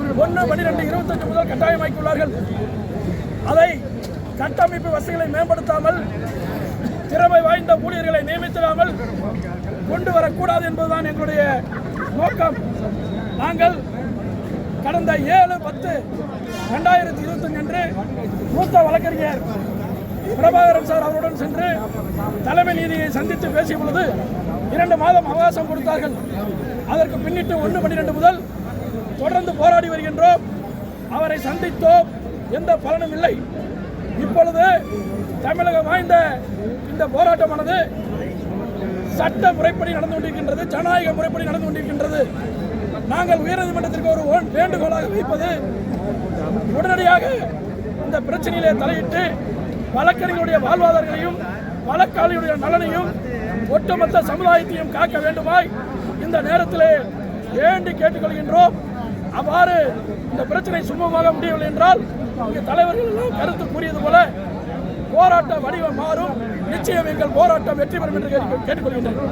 1/12/25 முதல் கட்டாயமாக்கியுள்ளார்கள். அதை கட்டமைப்பு வசதிகளை மேம்படுத்தாமல் திறமை வாய்ந்த ஊழியர்களை நியமித்திடாமல் கொண்டு வரக்கூடாது என்பதுதான் எங்களுடைய நோக்கம். நாங்கள் கடந்த 7/10/2025 அன்று மூத்த வழக்கறிஞர் பிரபாகரன் சார் அவருடன் சென்று தலைமை நீதியை சந்தித்து பேசிய பொழுது 2 மாதம் அவகாசம் கொடுத்தார்கள். அதற்கு பின்னிட்டு 1/12 முதல் தொடர்ந்து போராடி வருகின்றோம். அவரை சந்தித்தோம், எந்த பலனும் இல்லை. இப்பொழுது தமிழகம் வாய்ந்த இந்த போராட்டமானது சட்ட முறைப்படி நடந்து கொண்டிருக்கின்றது, ஜனநாயக முறைப்படி நடந்து கொண்டிருக்கின்றது. நாங்கள் உயர்நீதிமன்றத்திற்கு ஒரு வேண்டுகோளாக வைப்பது, உடனடியாக இந்த பிரச்சனையிலே தலையிட்டு வழக்கறிஞருடைய வாழ்வாதாரங்களையும் வழக்காளியுடைய நலனையும் ஒட்டுமொத்த சமுதாயத்தையும் காக்க வேண்டுமாய் இந்த நேரத்திலே வேண்டி கேட்டுக்கொள்கின்றோம். அவ்வாறு இந்த பிரச்சனை சுமூகமாக முடியவில்லை என்றால் இங்கே தலைவர்கள் எல்லாம் கருத்து கூறியது போல போராட்ட வடிவம் மாறும். நிச்சயம் எங்கள் போராட்டம் வெற்றி பெறும் என்று கேட்டுக்கொள்கின்றனர்.